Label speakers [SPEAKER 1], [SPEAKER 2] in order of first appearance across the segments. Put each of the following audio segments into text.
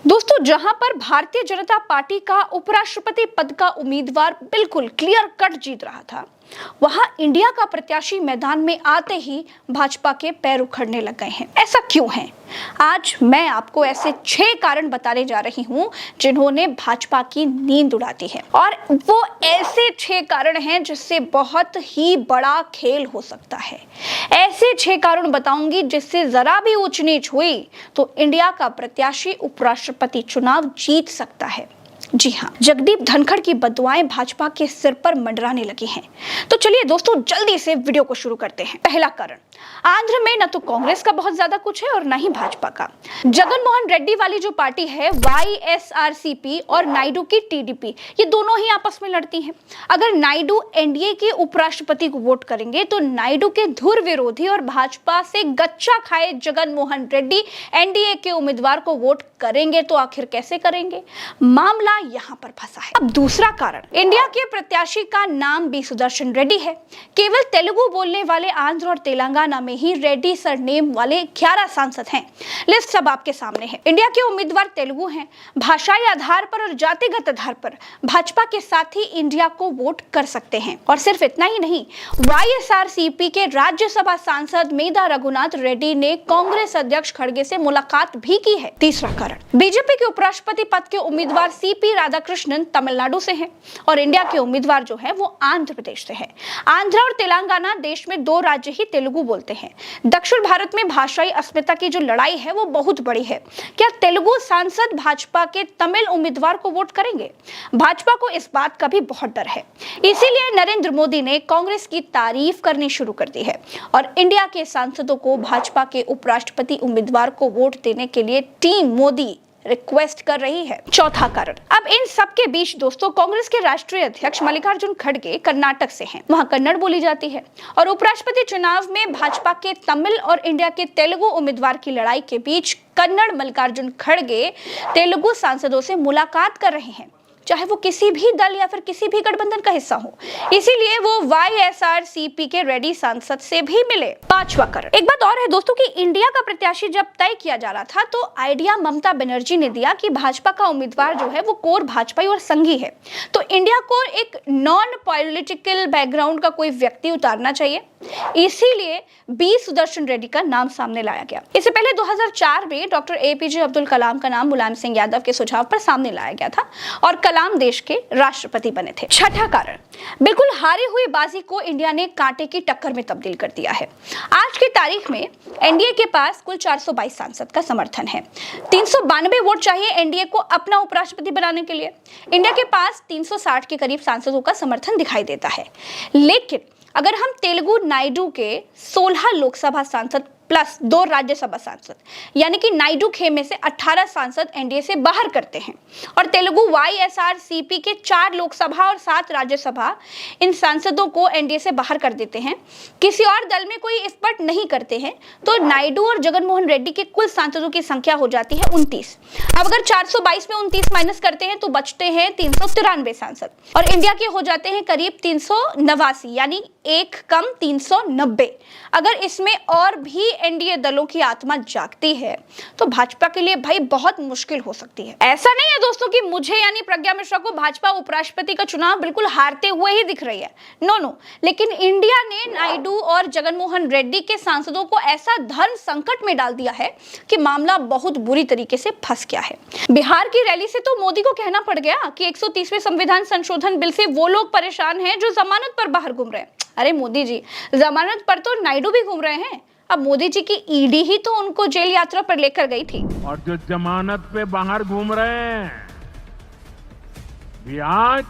[SPEAKER 1] दोस्तों, जहां पर भारतीय जनता पार्टी का उपराष्ट्रपति पद का उम्मीदवार बिल्कुल क्लियर कट जीत रहा था, वहां इंडिया का प्रत्याशी मैदान में आते ही भाजपा के पैर उखड़ने लग गए हैं। ऐसा क्यों है? आज मैं आपको ऐसे 6 कारण बताने जा रही हूं जिन्होंने भाजपा की नींद उड़ा दी है, और वो ऐसे 6 कारण हैं जिससे बहुत ही बड़ा खेल हो सकता है। ऐसे 6 कारण बताऊंगी जिससे जरा भी ऊंच नीच हुई तो इंडिया का प्रत्याशी उपराष्ट्रपति चुनाव जीत सकता है। जी हाँ, जगदीप धनखड़ की बददुआएं भाजपा के सिर पर मंडराने लगी हैं। तो चलिए दोस्तों, जल्दी से वीडियो को शुरू करते हैं। पहला कारण, आंध्र में न तो कांग्रेस का बहुत ज्यादा कुछ है और न ही भाजपा का। जगन मोहन रेड्डी वाली जो पार्टी है, YSRCP, और नायडू की TDP, ये दोनों ही आपस में लड़ती हैं। अगर नायडू एनडीए के उपराष्ट्रपति को वोट करेंगे तो नायडू के धुर विरोधी और भाजपा से गच्चा खाए जगन मोहन रेड्डी एनडीए के उम्मीदवार को वोट करेंगे तो आखिर कैसे करेंगे? मामला यहाँ पर फंसा है। अब दूसरा कारण, इंडिया के प्रत्याशी का नाम बी सुदर्शन रेड्डी है। केवल तेलुगु बोलने वाले आंध्र और तेलंगाना में ही रेड्डी सरनेम वाले 11 सांसद हैं। लिस्ट सब आपके सामने है। इंडिया के उम्मीदवार तेलुगु हैं। भाषाई आधार पर और जातिगत आधार पर भाजपा के साथ ही इंडिया को वोट कर सकते हैं। और सिर्फ इतना ही नहीं, YSRCP के राज्यसभा सांसद मेधा रघुनाथ रेड्डी ने कांग्रेस अध्यक्ष खड़गे से मुलाकात भी की है। तीसरा कारण, बीजेपी के उपराष्ट्रपति पद के उम्मीदवार CP राधाकृष्णन तमिलनाडु से हैं और इंडिया के उम्मीदवार जो है वो आंध्र प्रदेश से है। आंध्र और तेलंगाना देश में 2 राज्य ही तेलुगु बोलते हैं। दक्षिण भारत में भाषाई अस्मिता की जो लड़ाई है वो बहुत बड़ी है। क्या तेलुगु सांसद भाजपा के तमिल उम्मीदवार को वोट करेंगे? भाजपा को इस बात का भी बहुत डर है। इसीलिए नरेंद्र मोदी ने कांग्रेस की तारीफ करनी शुरू कर दी है और इंडिया के सांसदों को भाजपा के उपराष्ट्रपति उम्मीदवार को वोट देने के लिए टीम मोदी रिक्वेस्ट कर रही है। चौथा कारण, अब इन सब के बीच दोस्तों, कांग्रेस के राष्ट्रीय अध्यक्ष मल्लिकार्जुन खड़गे कर्नाटक से हैं। वहां कन्नड़ बोली जाती है और उपराष्ट्रपति चुनाव में भाजपा के तमिल और इंडिया के तेलुगु उम्मीदवार की लड़ाई के बीच कन्नड़ मल्लिकार्जुन खड़गे तेलुगु सांसदों से मुलाकात कर रहे हैं, चाहे वो किसी भी दल या फिर किसी भी गठबंधन का हिस्सा हो। इसीलिए वो YSRCP के रेड्डी सांसद से भी मिले। पांचवा कारण, एक बात और है दोस्तों कि इंडिया का प्रत्याशी जब तय किया जा रहा था तो आइडिया ममता बनर्जी ने दिया कि भाजपा का उम्मीदवार जो है वो कोर भाजपाई और संघी है, तो इंडिया को एक नॉन पॉलिटिकल बैकग्राउंड का कोई व्यक्ति उतारना चाहिए। इसीलिए बी सुदर्शन रेड्डी का नाम सामने लाया गया। इससे पहले 2004 में डॉक्टर APJ अब्दुल कलाम का नाम मुलायम सिंह यादव के सुझाव पर सामने लाया गया था और कलाम देश के राष्ट्रपति बने थे। छठा कारण, बिल्कुल हारी हुई बाजी को इंडिया ने कांटे की टक्कर में तब्दील कर दिया है। आज की तारीख में एनडीए के पास कुल 422 सांसद का समर्थन है। 392 वोट चाहिए एनडीए को अपना उपराष्ट्रपति बनाने के लिए। इंडिया के पास 360 के करीब सांसदों का समर्थन दिखाई देता है। लेकिन अगर हम तेलुगु नायडू के 16 लोकसभा सांसद प्लस 2 राज्यसभा सांसद, यानी कि नायडू खेमे से 18 सांसद एनडीए से बाहर करते हैं और तेलुगु YSRCP के 4 लोकसभा और 7 राज्यसभा इन सांसदों को एनडीए से बाहर कर देते हैं, किसी और दल में कोई एफर्ट नहीं करते हैं, तो नायडू और जगन मोहन रेड्डी के कुल सांसदों की संख्या हो जाती है 29। अब अगर 422 में 29 माइनस करते हैं तो बचते हैं 393 सांसद और इंडिया के हो जाते हैं करीब 389, यानी एक कम 390। अगर इसमें और भी एनडीए दलों की आत्मा जागती है तो भाजपा के लिए भाई बहुत मुश्किल हो सकती है। ऐसा नहीं है दोस्तों कि मुझे यानी प्रज्ञा मिश्रा को भाजपा उपराष्ट्रपति का चुनाव बिल्कुल हारते हुए ही दिख रही है, नो, लेकिन इंडिया ने नायडू और जगन मोहन रेड्डी के सांसदों को ऐसा धर्म संकट में डाल दिया है कि मामला बहुत बुरी तरीके से फंस गया है। बिहार की रैली से तो मोदी को कहना पड़ गया कि 130वें संविधान संशोधन बिल से वो लोग परेशान हैं जो जमानत पर बाहर घूम रहे हैं। अरे मोदी जी, जमानत पर तो नायडू भी घूम रहे हैं। अब मोदी जी की ईडी ही तो उनको जेल यात्रा पर लेकर गई थी।
[SPEAKER 2] और जो जमानत पे बाहर घूम रहे हैं भी आज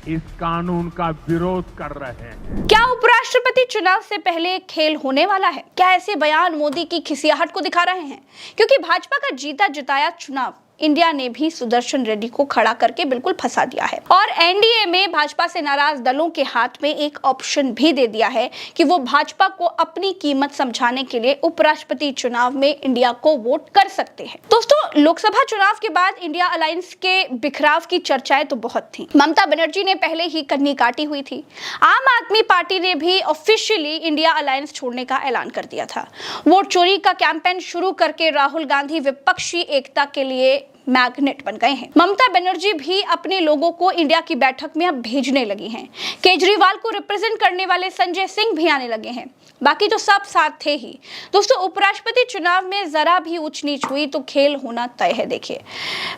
[SPEAKER 2] इस कानून का विरोध कर रहे हैं।
[SPEAKER 1] क्या उपराष्ट्रपति चुनाव से पहले खेल होने वाला है? क्या ऐसे बयान मोदी की खिसियाहट को दिखा रहे हैं? क्योंकि भाजपा का जीता जिताया चुनाव इंडिया ने भी सुदर्शन रेड्डी को खड़ा करके बिल्कुल फंसा दिया है और एनडीए में भाजपा से नाराज दलों के हाथ में एक ऑप्शन भी दे दिया है कि वो भाजपा को अपनी कीमत समझाने के लिए उपराष्ट्रपति चुनाव में इंडिया को वोट कर सकते हैं। दोस्तों, लोकसभा चुनाव के बाद इंडिया अलायंस के बिखराव की चर्चाएं तो बहुत थी। ममता बनर्जी ने पहले ही कन्नी काटी हुई थी। आम आदमी पार्टी ने भी ऑफिशियली इंडिया अलायंस छोड़ने का ऐलान कर दिया था। वोट चोरी का कैंपेन शुरू करके राहुल गांधी विपक्षी एकता के लिए मैग्नेट बन गए हैं। ममता बनर्जी भी अपने लोगों को इंडिया की बैठक में अब भेजने लगी हैं। केजरीवाल को रिप्रेजेंट करने वाले संजय सिंह भी आने लगे हैं। बाकी तो सब साथ थे ही। दोस्तों, उपराष्ट्रपति चुनाव में जरा भी ऊंच नीच हुई तो खेल होना तय है। देखिए,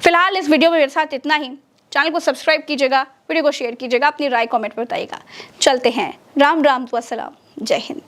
[SPEAKER 1] फिलहाल इस वीडियो में मेरे साथ इतना ही। चैनल को सब्सक्राइब कीजिएगा, वीडियो को शेयर कीजिएगा, अपनी राय कमेंट में बताइएगा। चलते हैं। राम राम, दुआ सलाम, जय हिंद।